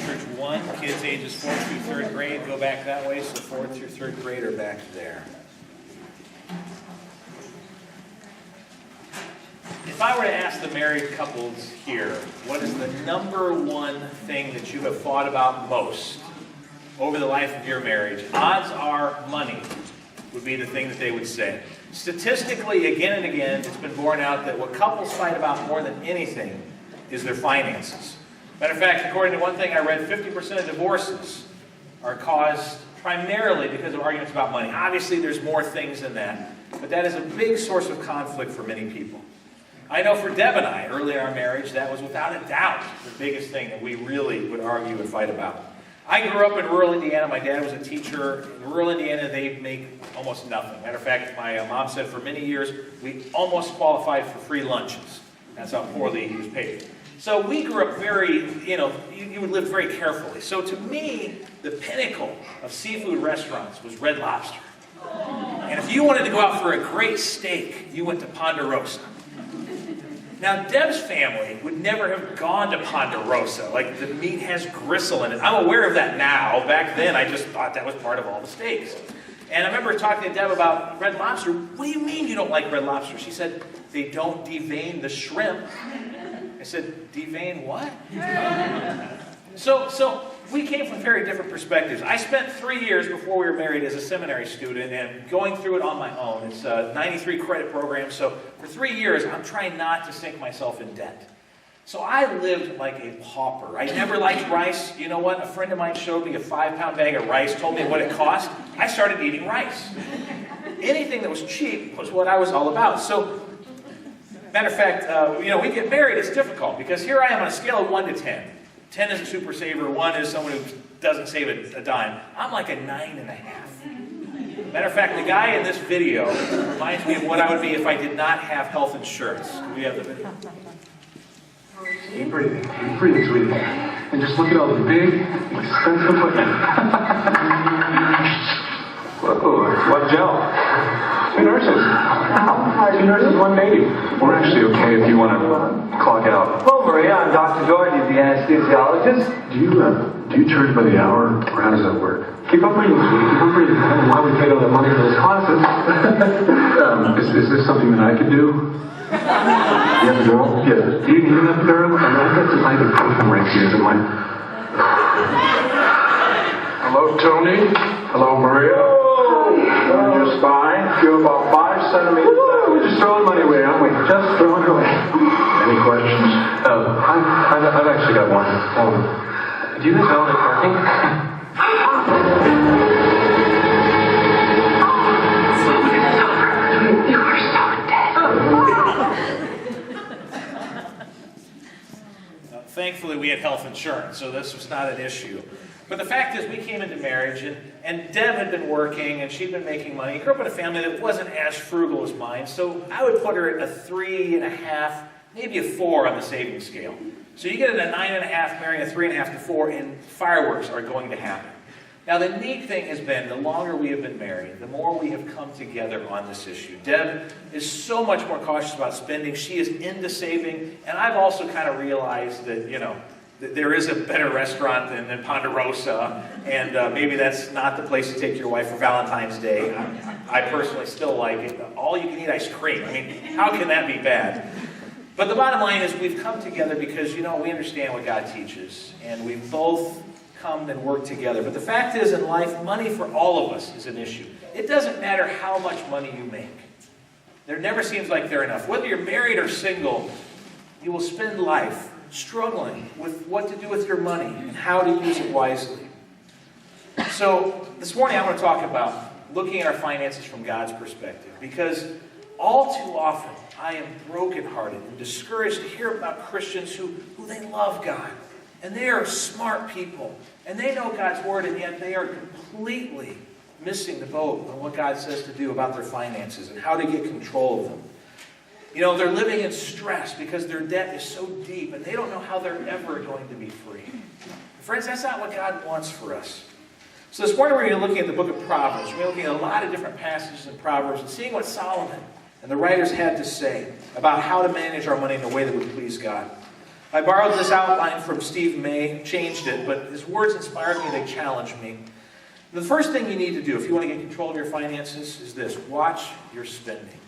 Church 1, kids ages 4th through 3rd grade, go back that way, so 4th through 3rd grade are back there. If I were to ask the married couples here, what is the number one thing that you have thought about most over the life of your marriage? Odds are money would be the thing that they would say. Statistically, again and again, it's been borne out that what couples fight about more than anything is their finances. Matter of fact, according to one thing I read, 50% of divorces are caused primarily because of arguments about money. Obviously, there's more things than that, but that is a big source of conflict for many people. I know for Deb and I, early in our marriage, that was without a doubt the biggest thing that we really would argue and fight about. I grew up in rural Indiana. My dad was a teacher. In rural Indiana, they make almost nothing. Matter of fact, my mom said for many years, we almost qualified for free lunches. That's how poorly he was paid. So we grew up very, you would live very carefully. So to me, the pinnacle of seafood restaurants was Red Lobster. And if you wanted to go out for a great steak, you went to Ponderosa. Now, Deb's family would never have gone to Ponderosa. Like, the meat has gristle in it. I'm aware of that now. Back then, I just thought that was part of all the steaks. And I remember talking to Deb about Red Lobster. What do you mean you don't like Red Lobster? She said, they don't devein the shrimp. I said, devein what? So we came from very different perspectives. I spent 3 years before we were married as a seminary student and going through it on my own. It's a 93 credit program, so for 3 years I'm trying not to sink myself in debt. So I lived like a pauper. I never liked rice. You know what? A friend of mine showed me a 5-pound bag of rice, told me what it cost. I started eating rice. Anything that was cheap was what I was all about. So, matter of fact, we get married, it's difficult because here I am on a scale of 1 to 10. 10 is a super saver, 1 is someone who doesn't save a dime. I'm like a 9.5. Matter of fact, the guy in this video reminds me of what I would be if I did not have health insurance. Do we have the video? Keep breathing, sweetie. And just look at all the big, expensive equipment. Whoa, what gel? 2 nurses. 2 nurses, 1 baby. We're actually okay if you want to clock out. Well, Maria, I'm Dr. Doherty, the anesthesiologist. Do you charge by the hour, or how does that work? Keep on breathing, sweetie. Keep on breathing. I don't know why we paid all that money for those classes. Is this something that I could do? You have a girl? Yeah. Do you need an epidural? I've got some ibuprofen right here. Hello, Tony. Hello, Maria. Your spine. You're about 5 centimeters. We're just throwing money away, aren't we? Just throwing it away. Any questions? I've actually got one. Do you guys know the parking? You are so dead. Thankfully, we had health insurance, so this was not an issue. But the fact is, we came into marriage, and Deb had been working, and she'd been making money. Grew up in a family that wasn't as frugal as mine, so I would put her at a 3.5, maybe a 4 on the savings scale. So you get at a 9.5, marrying a 3.5 to 4, and fireworks are going to happen. Now, the neat thing has been, the longer we have been married, the more we have come together on this issue. Deb is so much more cautious about spending. She is into saving, and I've also kind of realized that, there is a better restaurant than Ponderosa, and maybe that's not the place to take your wife for Valentine's Day. I personally still like it. All you can eat ice cream. I mean, how can that be bad? But the bottom line is we've come together because, we understand what God teaches, and we've both come and worked together. But the fact is, in life, money for all of us is an issue. It doesn't matter how much money you make. There never seems like they're enough. Whether you're married or single, you will spend life struggling with what to do with your money and how to use it wisely. So this morning I want to talk about looking at our finances from God's perspective, because all too often I am brokenhearted and discouraged to hear about Christians who they love God and they are smart people and they know God's word, and yet they are completely missing the boat on what God says to do about their finances and how to get control of them. They're living in stress because their debt is so deep and they don't know how they're ever going to be free. Friends, that's not what God wants for us. So this morning we're going to be looking at the book of Proverbs. We're looking at a lot of different passages in Proverbs and seeing what Solomon and the writers had to say about how to manage our money in a way that would please God. I borrowed this outline from Steve May, changed it, but his words inspired me, they challenged me. The first thing you need to do if you want to get control of your finances is this: watch your spending.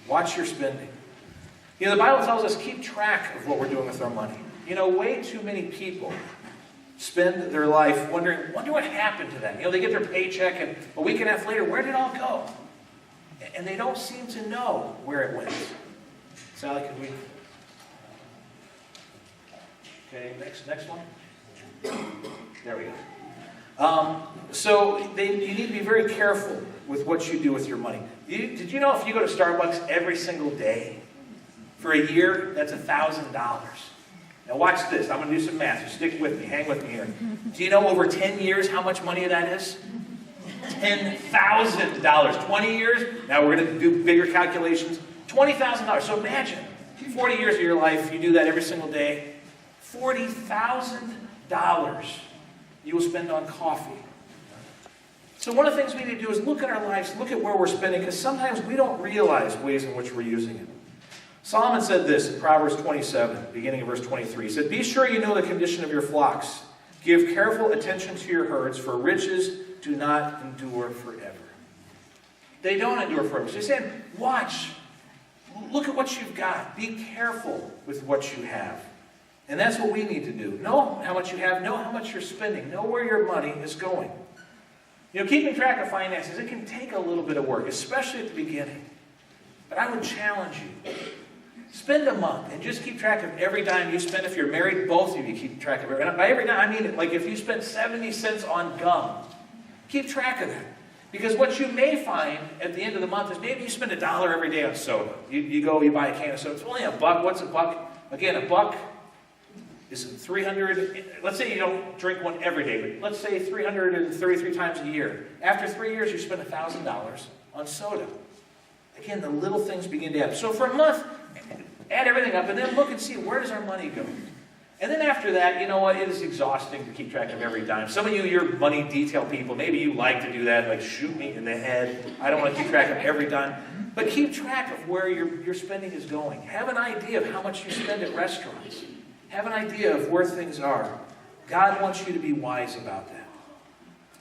Watch your spending. You know, the Bible tells us keep track of what we're doing with our money. You know, way too many people spend their life wonder what happened to that. You know, they get their paycheck and a week and a half later, where did it all go? And they don't seem to know where it went. Sally, could we... Okay, next one. There we go. So you need to be very careful with what you do with your money. Did you know if you go to Starbucks every single day for a year, that's $1,000? Now watch this. I'm going to do some math. So stick with me. Hang with me here. Do you know over 10 years how much money that is? $10,000. 20 years? Now we're going to do bigger calculations. $20,000. So imagine 40 years of your life, you do that every single day. $40,000 you will spend on coffee. So one of the things we need to do is look at our lives, look at where we're spending, because sometimes we don't realize ways in which we're using it. Solomon said this in Proverbs 27, beginning of verse 23. He said, "Be sure you know the condition of your flocks. Give careful attention to your herds, for riches do not endure forever." They don't endure forever. So he's saying, watch. Look at what you've got. Be careful with what you have. And that's what we need to do. Know how much you have. Know how much you're spending. Know where your money is going. You know, keeping track of finances, it can take a little bit of work, especially at the beginning. But I would challenge you. Spend a month and just keep track of every dime you spend. If you're married, both of you keep track of it. And by every dime, I mean, like if you spend 70 cents on gum, keep track of that. Because what you may find at the end of the month is maybe you spend $1 every day on soda. You go, you buy a can of soda. It's only $1. What's $1? Again, $1 is 300. Let's say you don't drink one every day, but let's say 333 times a year. After 3 years, you spend $1,000 on soda. Again, the little things begin to add up. So for a month, add everything up and then look and see, where does our money go? And then after that, you know what? It is exhausting to keep track of every dime. Some of you, you're money detail people. Maybe you like to do that, like shoot me in the head. I don't want to keep track of every dime. But keep track of where your spending is going. Have an idea of how much you spend at restaurants. Have an idea of where things are. God wants you to be wise about that.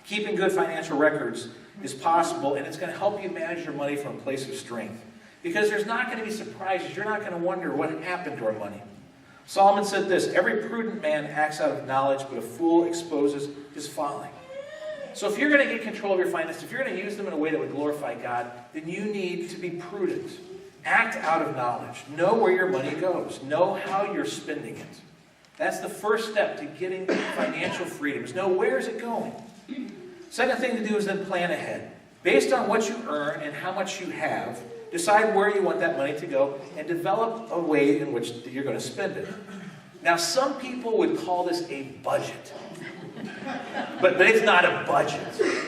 Keeping good financial records is possible, and it's going to help you manage your money from a place of strength. Because there's not going to be surprises. You're not going to wonder what happened to our money. Solomon said this: "Every prudent man acts out of knowledge, but a fool exposes his folly." So if you're going to get control of your finances, if you're going to use them in a way that would glorify God, then you need to be prudent. Act out of knowledge. Know where your money goes. Know how you're spending it. That's the first step to getting financial freedom, is know where is it going. Second thing to do is then plan ahead. Based on what you earn and how much you have, decide where you want that money to go and develop a way in which you're going to spend it. Now, some people would call this a budget. But it's not a budget.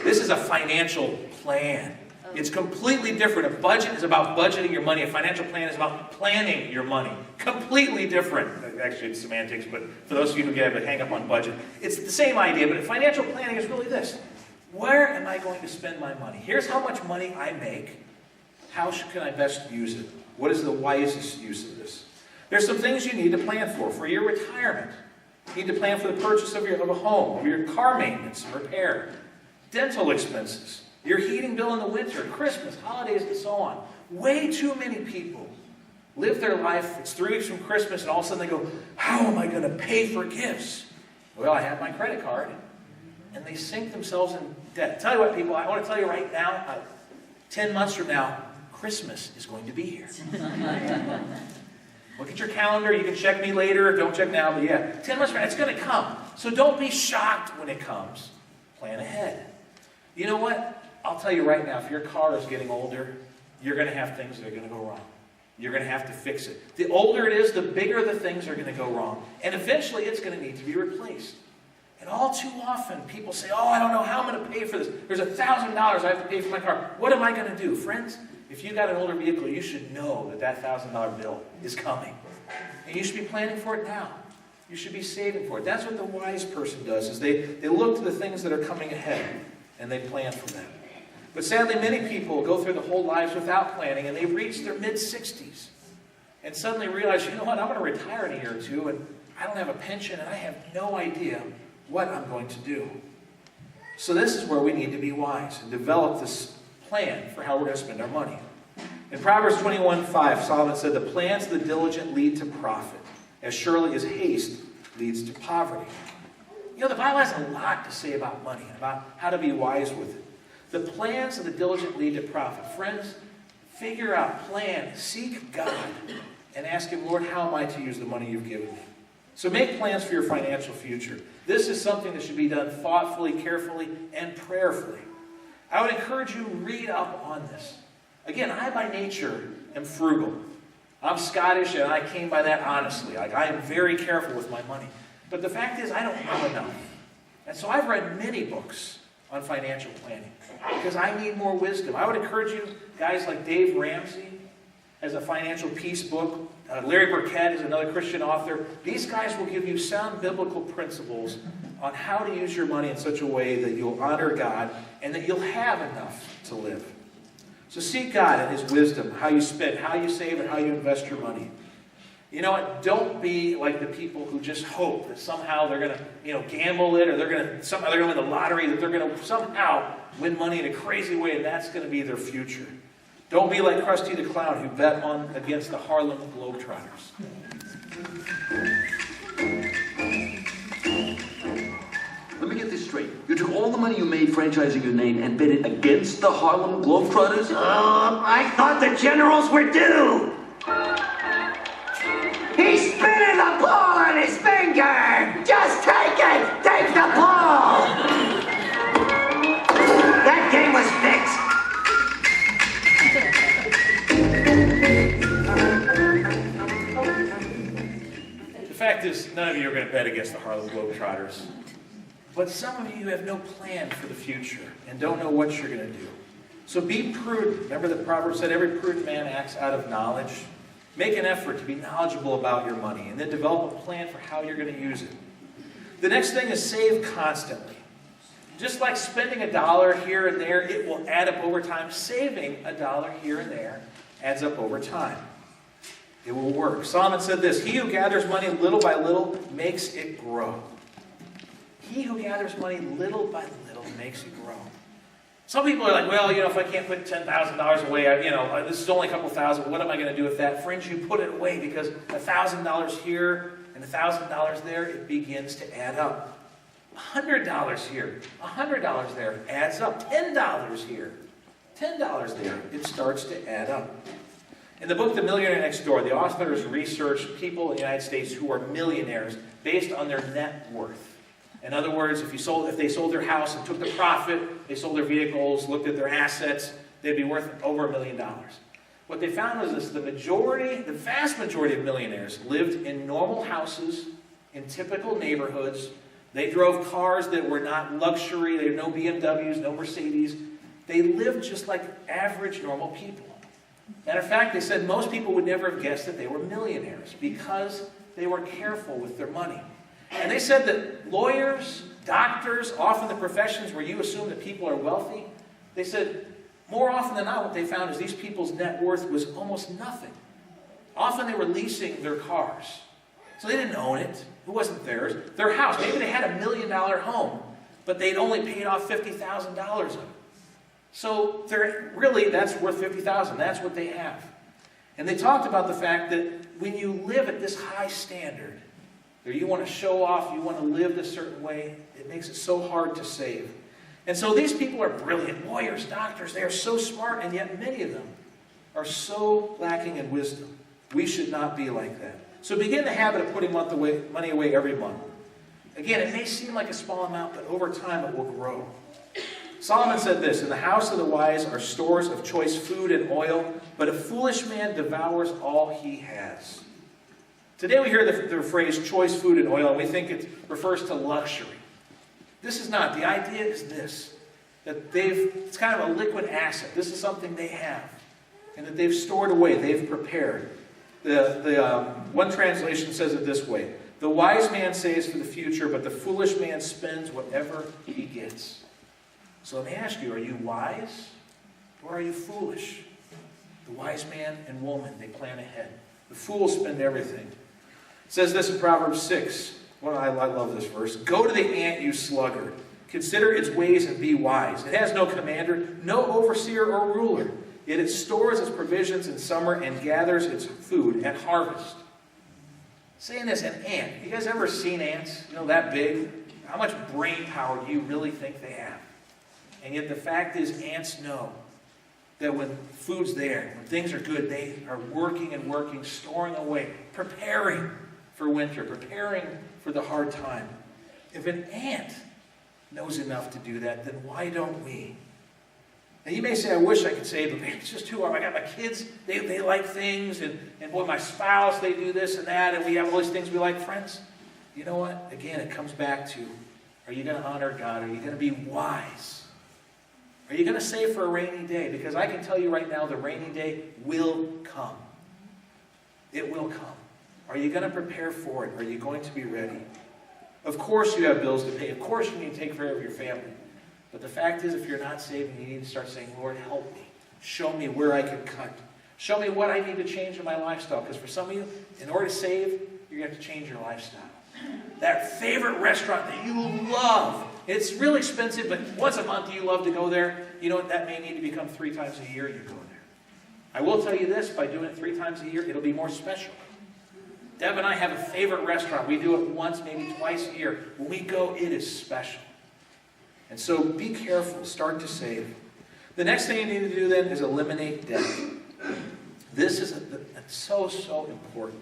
This is a financial plan. It's completely different. A budget is about budgeting your money. A financial plan is about planning your money. Completely different. Actually, it's semantics, but for those of you who get a hang up on budget, it's the same idea, but financial planning is really this. Where am I going to spend my money? Here's how much money I make. How can I best use it? What is the wisest use of this? There's some things you need to plan for your retirement. You need to plan for the purchase of a home, of your car maintenance and repair, dental expenses, your heating bill in the winter, Christmas, holidays, and so on. Way too many people live their life, it's 3 weeks from Christmas, and all of a sudden they go, how am I going to pay for gifts? Well, I have my credit card. And they sink themselves in debt. Tell you what, people, I want to tell you right now, 10 months from now, Christmas is going to be here. Look at your calendar. You can check me later. Don't check now, but yeah. 10 months from now, it's going to come. So don't be shocked when it comes. Plan ahead. You know what? I'll tell you right now, if your car is getting older, you're going to have things that are going to go wrong. You're going to have to fix it. The older it is, the bigger the things are going to go wrong. And eventually, it's going to need to be replaced. And all too often, people say, oh, I don't know how I'm going to pay for this. There's $1,000 I have to pay for my car. What am I going to do? Friends, if you've got an older vehicle, you should know that $1,000 bill is coming. And you should be planning for it now. You should be saving for it. That's what the wise person does, is they look to the things that are coming ahead, and they plan for them. But sadly, many people go through the whole lives without planning, and they reach their mid-60s. and suddenly realize, you know what, I'm going to retire in a year or two, and I don't have a pension, and I have no idea what I'm going to do. So this is where we need to be wise and develop this plan for how we're going to spend our money. In Proverbs 21:5, Solomon said, the plans of the diligent lead to profit, as surely as haste leads to poverty. You know, the Bible has a lot to say about money, about how to be wise with it. The plans of the diligent lead to profit. Friends, figure out, plan, seek God, and ask Him, Lord, how am I to use the money you've given me? So make plans for your financial future. This is something that should be done thoughtfully, carefully, and prayerfully. I would encourage you to read up on this. Again, I by nature am frugal. I'm Scottish, and I came by that honestly. Like, I am very careful with my money. But the fact is, I don't know enough. And so I've read many books on financial planning because I need more wisdom. I would encourage you, guys like Dave Ramsey has a financial peace book. Larry Burkett is another Christian author. These guys will give you sound biblical principles on how to use your money in such a way that you'll honor God and that you'll have enough to live. So seek God and His wisdom, how you spend, how you save, and how you invest your money. You know what? Don't be like the people who just hope that somehow they're going to, gamble it, or they're going to win the lottery, that they're going to somehow win money in a crazy way, and that's going to be their future. Don't be like Krusty the Clown, who bet against the Harlem Globetrotters. Let me get this straight. You took all the money you made franchising your name and bet it against the Harlem Globetrotters? I thought the generals were due. He's spinning the ball on his finger. Just take it. Take the ball. That game was fixed. The fact is, none of you are going to bet against the Harlem Globetrotters. But some of you have no plan for the future and don't know what you're going to do. So be prudent. Remember the proverb said, every prudent man acts out of knowledge. Make an effort to be knowledgeable about your money and then develop a plan for how you're going to use it. The next thing is save constantly. Just like spending $1 here and there, it will add up over time. Saving $1 here and there adds up over time. It will work. Solomon said this, he who gathers money little by little makes it grow. He who gathers money little by little makes it grow. Some people are like, well, if I can't put $10,000 away, this is only a couple thousand, what am I going to do with that? Friends, you put it away because $1,000 here and $1,000 there, it begins to add up. $100 here, $100 there adds up. $10 here, $10 there, it starts to add up. In the book, The Millionaire Next Door, the authors researched people in the United States who are millionaires based on their net worth. In other words, if they sold their house and took the profit, they sold their vehicles, looked at their assets, they'd be worth over $1 million. What they found was this, the vast majority of millionaires lived in normal houses, in typical neighborhoods. They drove cars that were not luxury, they had no BMWs, no Mercedes. They lived just like average, normal people. Matter of fact, they said most people would never have guessed that they were millionaires because they were careful with their money. And they said that lawyers, doctors, often the professions where you assume that people are wealthy, they said more often than not what they found is these people's net worth was almost nothing. Often they were leasing their cars. So they didn't own it. It wasn't theirs. Their house, maybe they had $1 million home, but they'd only paid off $50,000 of it. So that's worth $50,000. That's what they have. And they talked about the fact that when you live at this high standard, or you want to show off, you want to live a certain way, it makes it so hard to save. And so these people are brilliant. Lawyers, doctors, they are so smart, and yet many of them are so lacking in wisdom. We should not be like that. So begin the habit of putting money away every month. Again, it may seem like a small amount, but over time it will grow. Solomon said this, in the house of the wise are stores of choice food and oil, but a foolish man devours all he has. Today we hear the phrase choice food and oil, and we think it refers to luxury. This is not. The idea is this, that it's kind of a liquid asset. This is something they have, and that they've stored away, they've prepared. One translation says it this way, the wise man saves for the future, but the foolish man spends whatever he gets. So let me ask you, are you wise or are you foolish? The wise man and woman, they plan ahead. The fools spend everything. It says this in Proverbs 6. Well, I love this verse. Go to the ant, you sluggard. Consider its ways and be wise. It has no commander, no overseer or ruler. Yet it stores its provisions in summer and gathers its food at harvest. Saying this, an ant. You guys ever seen ants? You know, that big? How much brain power do you really think they have? And yet the fact is, ants know that when food's there, when things are good, they are working and working, storing away, preparing for winter, preparing for the hard time. If an ant knows enough to do that, then why don't we? Now you may say, I wish I could say, but man, it's just too hard. I got my kids, they like things, and boy, my spouse, they do this and that, and we have all these things we like. Friends, you know what? Again, it comes back to, are you going to honor God? Are you going to be wise? Are you going to save for a rainy day? Because I can tell you right now, the rainy day will come. It will come. Are you going to prepare for it? Are you going to be ready? Of course you have bills to pay. Of course you need to take care of your family. But the fact is, if you're not saving, you need to start saying, Lord, help me. Show me where I can cut. Show me what I need to change in my lifestyle. Because for some of you, in order to save, you're going to have to change your lifestyle. That favorite restaurant that you love, it's really expensive, but once a month you love to go there. You know what? That may need to become 3 times a year you go there. I will tell you this, by doing it 3 times a year, it'll be more special. Deb and I have a favorite restaurant. We do it once, maybe twice a year. When we go, it is special. And so be careful. Start to save. The next thing you need to do then is eliminate debt. This is so important.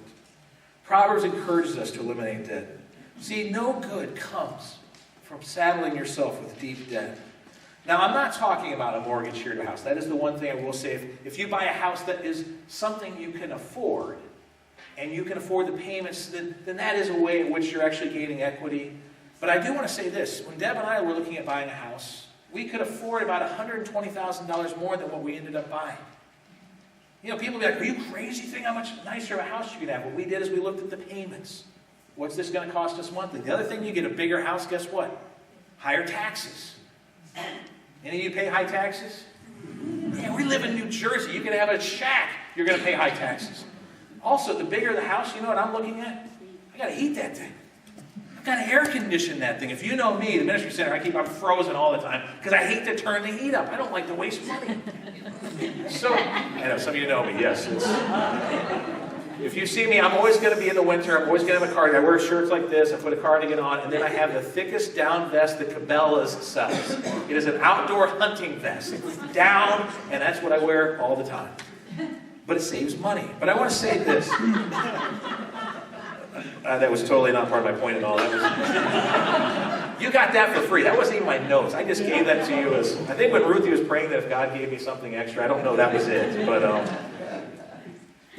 Proverbs encourages us to eliminate debt. See, no good comes from saddling yourself with deep debt. Now, I'm not talking about a mortgage here to a house. That is the one thing I will say. If you buy a house that is something you can afford, and you can afford the payments, then that is a way in which you're actually gaining equity. But I do want to say this. When Deb and I were looking at buying a house, we could afford about $120,000 more than what we ended up buying. You know, people will be like, are you crazy? Think how much nicer of a house you could have. What we did is we looked at the payments. What's this going to cost us monthly? The other thing, you get a bigger house, guess what? Higher taxes. Any of you pay high taxes? Yeah, we live in New Jersey. You can have a shack. You're going to pay high taxes. Also, the bigger the house, you know what I'm looking at? I got to heat that thing. I've got to air condition that thing. If you know me, the ministry center, I'm frozen all the time because I hate to turn the heat up. I don't like to waste money. So, I know some of you know me, yes. If you see me, I'm always going to be in the winter. I'm always going to have a cardigan. I wear shirts like this. I put a cardigan on, and then I have the thickest down vest that Cabela's sells. It is an outdoor hunting vest. It's down, and that's what I wear all the time. But it saves money. But I want to say this. That was totally not part of my point at all. You got that for free. That wasn't even my notes. I just gave that to you as, I think when Ruthie was praying that if God gave me something extra, I don't know, that was it. But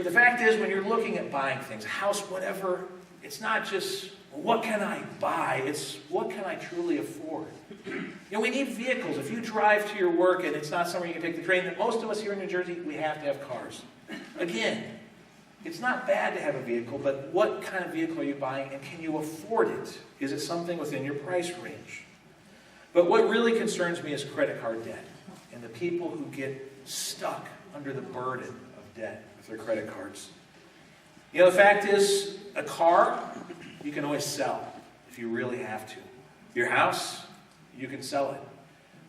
the fact is, when you're looking at buying things, house, whatever, it's not just, what can I buy? It's, what can I truly afford? You know, we need vehicles. If you drive to your work and it's not somewhere you can take the train, then most of us here in New Jersey, we have to have cars. Again, it's not bad to have a vehicle, but what kind of vehicle are you buying, and can you afford it? Is it something within your price range? But what really concerns me is credit card debt and the people who get stuck under the burden of debt with their credit cards. You know, the fact is, a car, you can always sell if you really have to. Your house, you can sell it.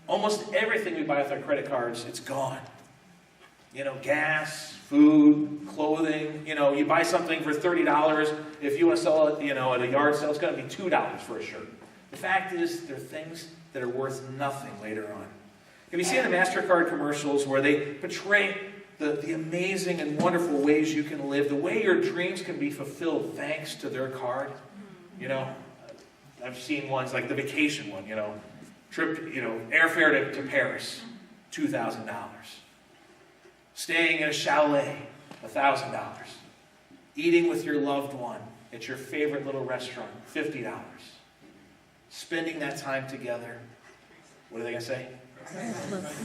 Almost everything we buy with our credit cards, it's gone. You know, gas, food, clothing. You know, you buy something for $30. If you want to sell it, you know, at a yard sale, it's going to be $2 for a shirt. The fact is, there are things that are worth nothing later on. Have you seen the MasterCard commercials where they portray the amazing and wonderful ways you can live, the way your dreams can be fulfilled thanks to their card? You know, I've seen ones like the vacation one, you know, trip, you know, airfare to Paris, $2,000. Staying in a chalet, $1,000. Eating with your loved one at your favorite little restaurant, $50. Spending that time together, what are they going to say?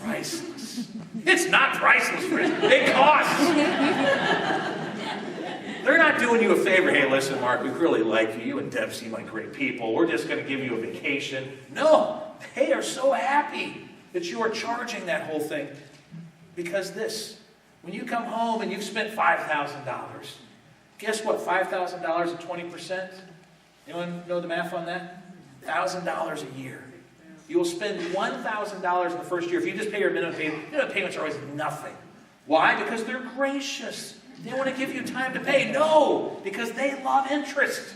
Priceless. It's not priceless, friends. It costs. They're not doing you a favor. Hey, listen, Mark, we really like you. You and Deb seem like great people. We're just going to give you a vacation. No, they are so happy that you are charging that whole thing. Because this, when you come home and you've spent $5,000, Guess what? $5,000 at 20%? Anyone know the math on that? $1,000 a year. You will spend $1,000 in the first year. If you just pay your minimum payment, minimum payments are always nothing. Why? Because they're gracious. They want to give you time to pay. No, because they love interest.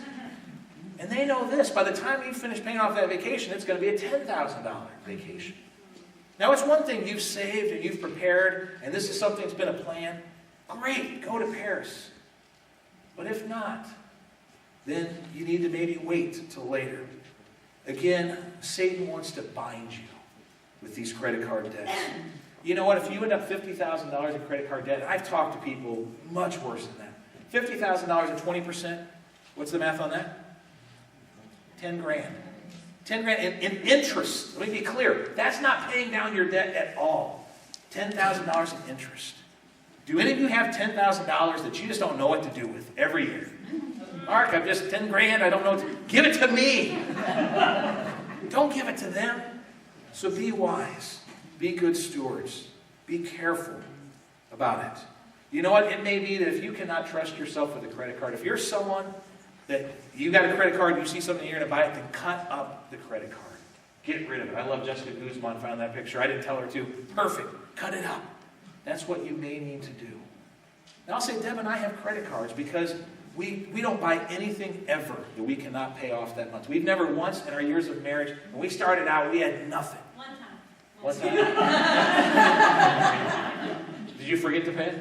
And they know this. By the time you finish paying off that vacation, it's going to be a $10,000 vacation. Now, it's one thing you've saved and you've prepared, and this is something that's been a plan. Great, go to Paris. But if not, then you need to maybe wait till later. Again, Satan wants to bind you with these credit card debts. You know what? If you end up $50,000 in credit card debt, I've talked to people much worse than that. $50,000 at 20%, what's the math on that? 10 grand. 10 grand in interest. Let me be clear. That's not paying down your debt at all. $10,000 in interest. Do any of you have $10,000 that you just don't know what to do with every year? Mark, I'm just 10 grand. I don't know what to... Give it to me. Don't give it to them. So be wise. Be good stewards. Be careful about it. You know what? It may be that if you cannot trust yourself with a credit card, if you're someone that you got a credit card, you see something you're going to buy it, then cut up the credit card. Get rid of it. I love Jessica Guzman found that picture. I didn't tell her to. Perfect. Cut it up. That's what you may need to do. Now I'll say Deb and I have credit cards because we don't buy anything ever that we cannot pay off that month. We've never once in our years of marriage, when we started out, we had nothing. One time. Did you forget to pay it?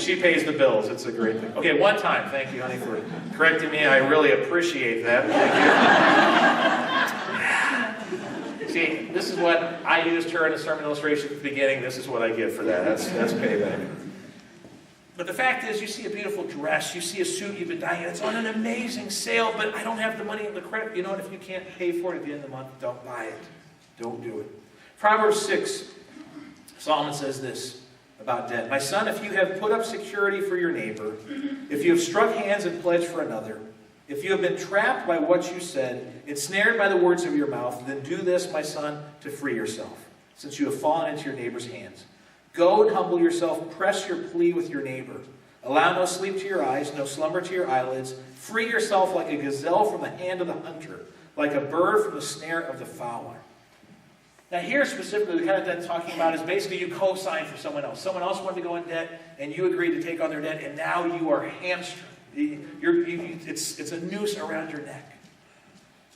She pays the bills. It's a great thing. Okay, one time. Thank you, honey, for correcting me. I really appreciate that. Thank you. See, this is what I used her in a sermon illustration at the beginning. This is what I get for that. That's payback. But the fact is, you see a beautiful dress, you see a suit you've been dying, it's on an amazing sale, but I don't have the money in the credit. You know what? If you can't pay for it at the end of the month, don't buy it. Don't do it. Proverbs 6, Solomon says this about debt. My son, if you have put up security for your neighbor, if you have struck hands and pledged for another, if you have been trapped by what you said, ensnared by the words of your mouth, then do this, my son, to free yourself, since you have fallen into your neighbor's hands. Go and humble yourself, press your plea with your neighbor. Allow no sleep to your eyes, no slumber to your eyelids. Free yourself like a gazelle from the hand of the hunter, like a bird from the snare of the fowler. Now here specifically, the kind of debt talking about is basically you co-sign for someone else. Someone else wanted to go in debt, and you agreed to take on their debt, and now you are hamstrung. It's a noose around your neck.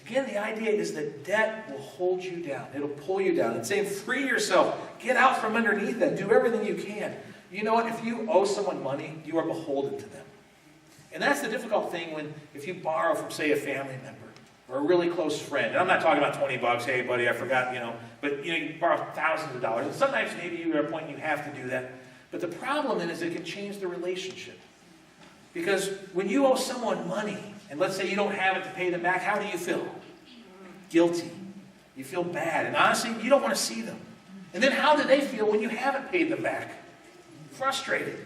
Again, the idea is that debt will hold you down. It'll pull you down. It's saying free yourself. Get out from underneath that. Do everything you can. You know what? If you owe someone money, you are beholden to them. And that's the difficult thing if you borrow from, say, a family member or a really close friend. And I'm not talking about $20. Hey, buddy, I forgot, But, you borrow thousands of dollars. And sometimes maybe you're at a point you have to do that. But the problem then is it can change the relationship. Because when you owe someone money, and let's say you don't have it to pay them back, how do you feel? Guilty. You feel bad. And honestly, you don't want to see them. And then how do they feel when you haven't paid them back? Frustrated.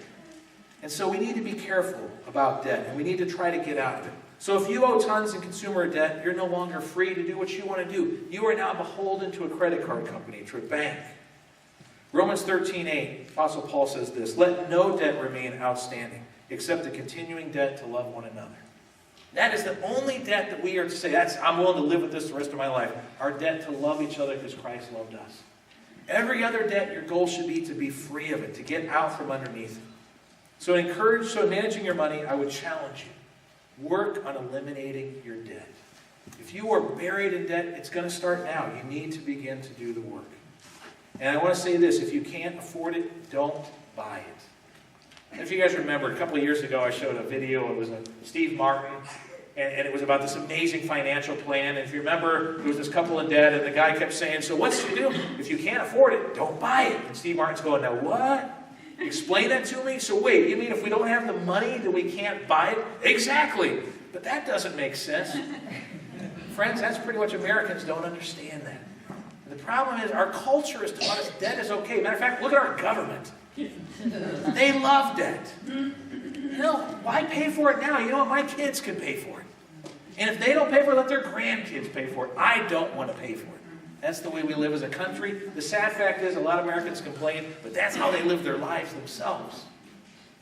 And so we need to be careful about debt, and we need to try to get out of it. So if you owe tons in consumer debt, you're no longer free to do what you want to do. You are now beholden to a credit card company, to a bank. Romans 13:8, Apostle Paul says this, let no debt remain outstanding, except the continuing debt to love one another. That is the only debt that we are to say, I'm willing to live with this the rest of my life. Our debt to love each other because Christ loved us. Every other debt, your goal should be to be free of it, to get out from underneath it. So managing your money, I would challenge you. Work on eliminating your debt. If you are buried in debt, it's going to start now. You need to begin to do the work. And I want to say this, if you can't afford it, don't buy it. If you guys remember, a couple of years ago I showed a video, it was Steve Martin, and it was about this amazing financial plan. And if you remember, there was this couple in debt, and the guy kept saying, so what's to do? If you can't afford it, don't buy it. And Steve Martin's going, now what? Explain that to me? So wait, you mean if we don't have the money, that we can't buy it? Exactly. But that doesn't make sense. Friends, that's pretty much Americans don't understand that. And the problem is our culture has taught us debt is okay. Matter of fact, look at our government. They love debt. Why pay for it now? You know what? My kids can pay for it. And if they don't pay for it, let their grandkids pay for it. I don't want to pay for it. That's the way we live as a country. The sad fact is a lot of Americans complain, but that's how they live their lives themselves.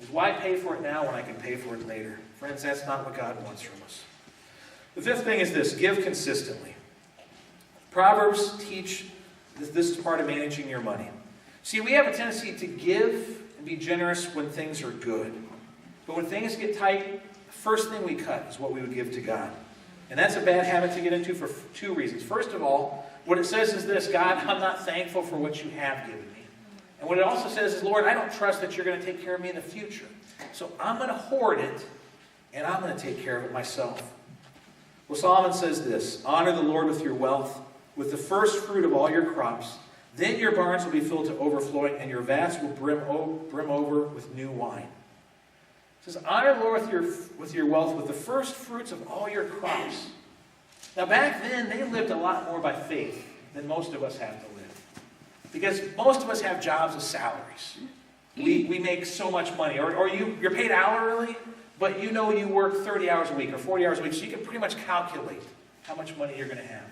is why pay for it now when I can pay for it later? Friends, that's not what God wants from us. The fifth thing is this: give consistently. Proverbs teach this is part of managing your money. See, we have a tendency to give and be generous when things are good. But when things get tight, the first thing we cut is what we would give to God. And that's a bad habit to get into for two reasons. First of all, what it says is this: God, I'm not thankful for what you have given me. And what it also says is, Lord, I don't trust that you're going to take care of me in the future. So I'm going to hoard it, and I'm going to take care of it myself. Well, Solomon says this: honor the Lord with your wealth, with the first fruit of all your crops. Then your barns will be filled to overflowing, and your vats will brim over with new wine. It says, honor the Lord with your wealth, with the first fruits of all your crops. Now, back then, they lived a lot more by faith than most of us have to live. Because most of us have jobs with salaries. We make so much money. Or you're paid hourly, but you know you work 30 hours a week or 40 hours a week, so you can pretty much calculate how much money you're going to have.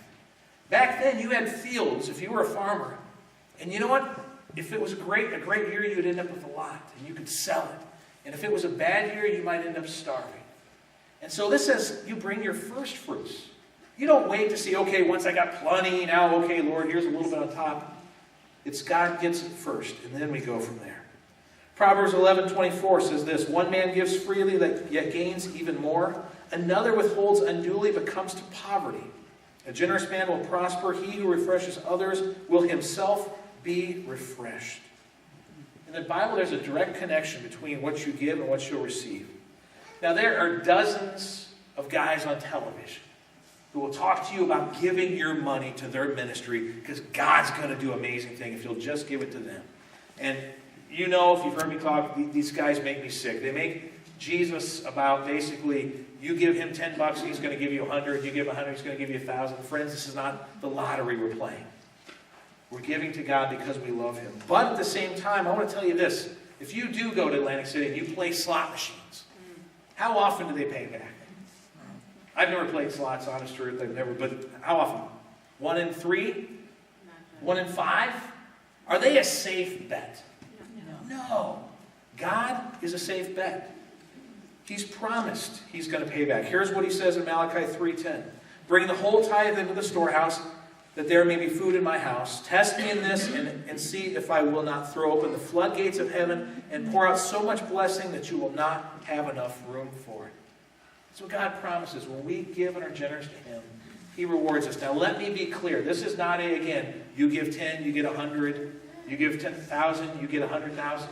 Back then, you had fields if you were a farmer. And you know what? If it was a great year, you would end up with a lot, and you could sell it. And if it was a bad year, you might end up starving. And so this says you bring your first fruits. You don't wait to see, okay, once I got plenty, now, okay, Lord, here's a little bit on top. It's God gets it first, and then we go from there. Proverbs 11:24 says this: one man gives freely, yet gains even more. Another withholds unduly, but comes to poverty. A generous man will prosper. He who refreshes others will himself be refreshed. In the Bible, there's a direct connection between what you give and what you'll receive. Now, there are dozens of guys on television who will talk to you about giving your money to their ministry because God's going to do an amazing thing if you'll just give it to them. And you know, if you've heard me talk, these guys make me sick. They make Jesus about basically, you give him $10, he's going to give you 100. You give 100, he's going to give you 1,000. Friends, this is not the lottery we're playing. We're giving to God because we love him. But at the same time, I want to tell you this. If you do go to Atlantic City and you play slot machines, how often do they pay back? I've never played slots, honest truth. I've never, but how often? 1 in 3? 1 in 5? Are they a safe bet? No. God is a safe bet. He's promised he's going to pay back. Here's what he says in Malachi 3:10. Bring the whole tithe into the storehouse, that there may be food in my house. Test me in this and see if I will not throw open the floodgates of heaven and pour out so much blessing that you will not have enough room for it. That's what God promises. When we give and are generous to him, he rewards us. Now let me be clear. This is not again, you give 10, you get 100. You give 10,000, you get 100,000.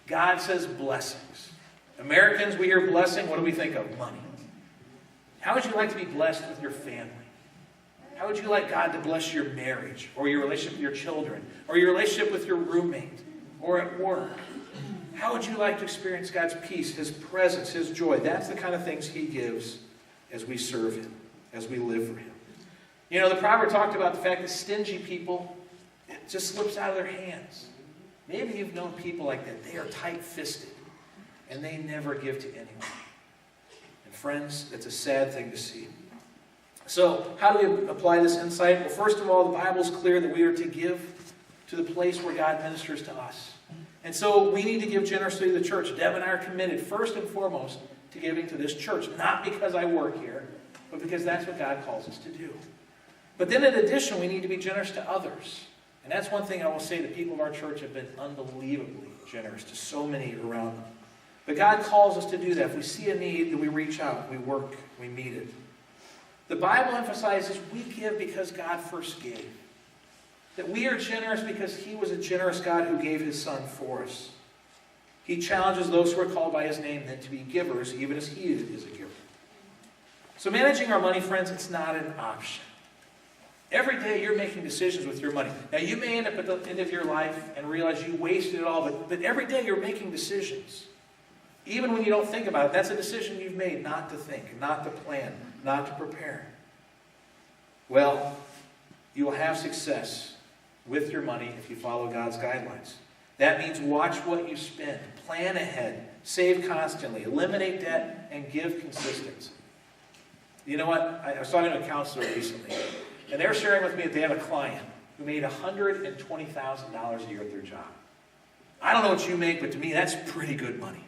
God says blessings. Americans, we hear blessing, what do we think of? Money. How would you like to be blessed with your family? How would you like God to bless your marriage, or your relationship with your children, or your relationship with your roommate, or at work? How would you like to experience God's peace, his presence, his joy? That's the kind of things he gives as we serve him, as we live for him. You know, the proverb talked about the fact that stingy people, it just slips out of their hands. Maybe you've known people like that. They are tight-fisted, and they never give to anyone. And friends, it's a sad thing to see. So, how do we apply this insight? Well, first of all, the Bible's clear that we are to give to the place where God ministers to us. And so, we need to give generously to the church. Deb and I are committed, first and foremost, to giving to this church. Not because I work here, but because that's what God calls us to do. But then in addition, we need to be generous to others. And that's one thing I will say, the people of our church have been unbelievably generous to so many around them. But God calls us to do that. If we see a need, then we reach out, we work, we meet it. The Bible emphasizes we give because God first gave. That we are generous because he was a generous God who gave his son for us. He challenges those who are called by his name then to be givers, even as he is a giver. So managing our money, friends, it's not an option. Every day you're making decisions with your money. Now you may end up at the end of your life and realize you wasted it all, but every day you're making decisions. Even when you don't think about it, that's a decision you've made not to think, not to plan, not to prepare. Well, you will have success with your money if you follow God's guidelines. That means watch what you spend, plan ahead, save constantly, eliminate debt, and give consistency. You know what? I was talking to a counselor recently, and they were sharing with me that they have a client who made $120,000 a year at their job. I don't know what you make, but to me, that's pretty good money.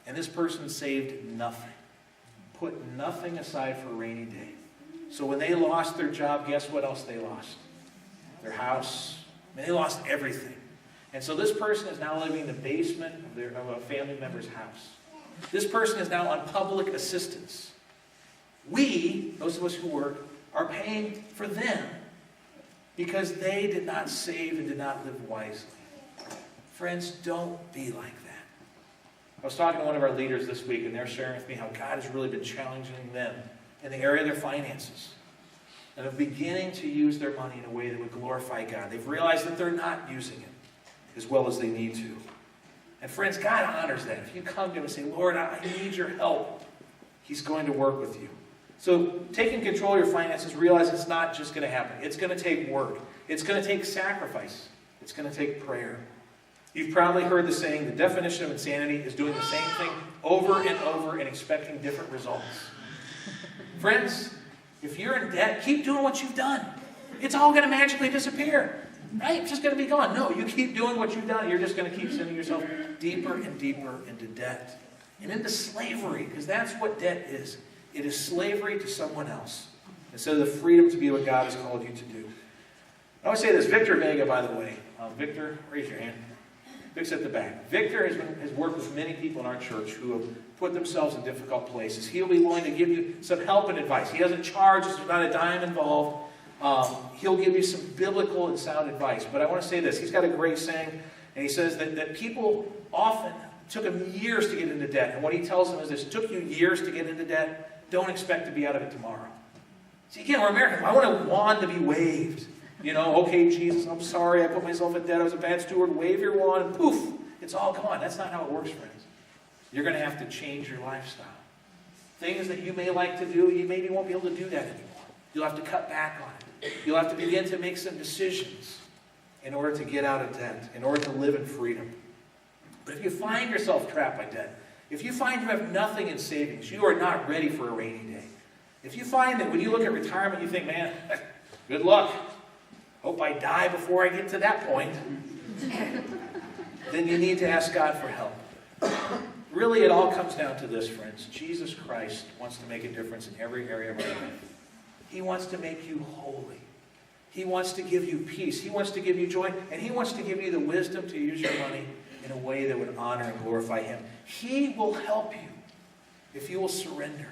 And this person saved nothing. Put nothing aside for a rainy day. So when they lost their job, guess what else they lost? Their house. I mean, they lost everything. And so this person is now living in the basement of a family member's house. This person is now on public assistance. We, those of us who work, are paying for them because they did not save and did not live wisely. Friends, don't be like that. I was talking to one of our leaders this week, and they're sharing with me how God has really been challenging them in the area of their finances. And they're beginning to use their money in a way that would glorify God. They've realized that they're not using it as well as they need to. And friends, God honors that. If you come to him and say, Lord, I need your help, he's going to work with you. So taking control of your finances, realize it's not just going to happen. It's going to take work. It's going to take sacrifice. It's going to take prayer. You've probably heard the saying, the definition of insanity is doing the same thing over and over and expecting different results. Friends, if you're in debt, keep doing what you've done. It's all going to magically disappear. Right? It's just going to be gone. No, you keep doing what you've done. You're just going to keep sending yourself deeper and deeper into debt. And into slavery, because that's what debt is. It is slavery to someone else instead of the freedom to be what God has called you to do. I always say this. Victor Vega, by the way. Victor, raise your hand. Vic's at the back. Victor has worked with many people in our church who have put themselves in difficult places. He'll be willing to give you some help and advice. He doesn't charge. There's not a dime involved. He'll give you some biblical and sound advice. But I want to say this. He's got a great saying, and he says that people often took him years to get into debt. And what he tells them is this: it took you years to get into debt. Don't expect to be out of it tomorrow. See, again, we're Americans. I want a wand to be waved. You know, okay, Jesus, I'm sorry. I put myself in debt. I was a bad steward. Wave your wand, and poof, it's all gone. That's not how it works, friends. You're going to have to change your lifestyle. Things that you may like to do, you maybe won't be able to do that anymore. You'll have to cut back on it. You'll have to begin to make some decisions in order to get out of debt, in order to live in freedom. But if you find yourself trapped by debt, if you find you have nothing in savings, you are not ready for a rainy day. If you find that when you look at retirement, you think, man, good luck. Hope I die before I get to that point. Then you need to ask God for help. Really, it all comes down to this, friends. Jesus Christ wants to make a difference in every area of our life. He wants to make you holy. He wants to give you peace. He wants to give you joy. And he wants to give you the wisdom to use your money in a way that would honor and glorify him. He will help you if you will surrender.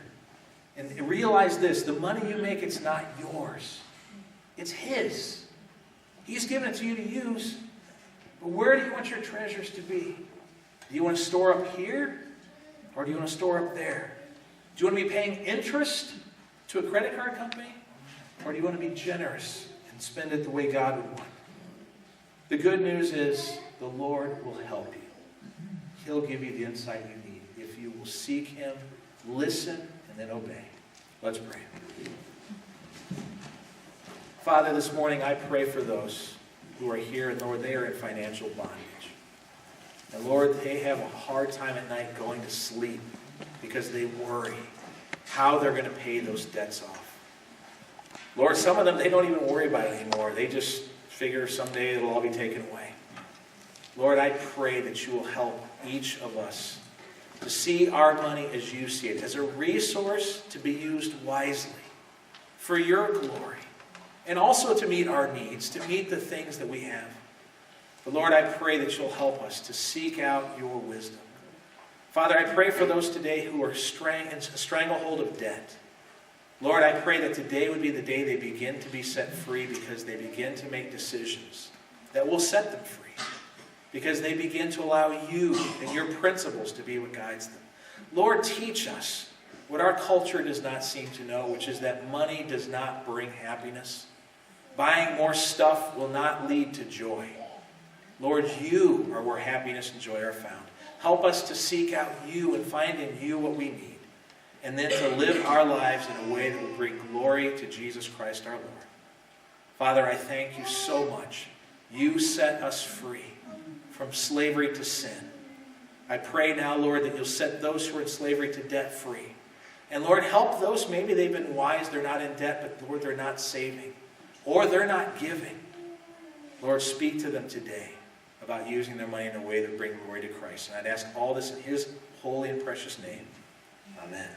And realize this, the money you make, it's not yours. It's his. He's given it to you to use. But where do you want your treasures to be? Do you want to store up here? Or do you want to store up there? Do you want to be paying interest to a credit card company? Or do you want to be generous and spend it the way God would want? The good news is the Lord will help you. He'll give you the insight you need if you will seek him, listen, and then obey. Let's pray. Father, this morning I pray for those who are here, and Lord, they are in financial bondage. And Lord, they have a hard time at night going to sleep because they worry how they're going to pay those debts off. Lord, some of them, they don't even worry about it anymore. They just figure someday it'll all be taken away. Lord, I pray that you will help each of us to see our money as you see it, as a resource to be used wisely for your glory, and also to meet our needs, to meet the things that we have. But Lord, I pray that you'll help us to seek out your wisdom. Father, I pray for those today who are in a stranglehold of debt. Lord, I pray that today would be the day they begin to be set free because they begin to make decisions that will set them free. Because they begin to allow you and your principles to be what guides them. Lord, teach us what our culture does not seem to know, which is that money does not bring happiness. Buying more stuff will not lead to joy. Lord, you are where happiness and joy are found. Help us to seek out you and find in you what we need. And then to live our lives in a way that will bring glory to Jesus Christ our Lord. Father, I thank you so much. You set us free from slavery to sin. I pray now, Lord, that you'll set those who are in slavery to debt free. And Lord, help those, maybe they've been wise, they're not in debt, but Lord, they're not saving. Or they're not giving. Lord, speak to them today about about using their money in a way that brings glory to Christ. And I'd ask all this in his holy and precious name. Amen.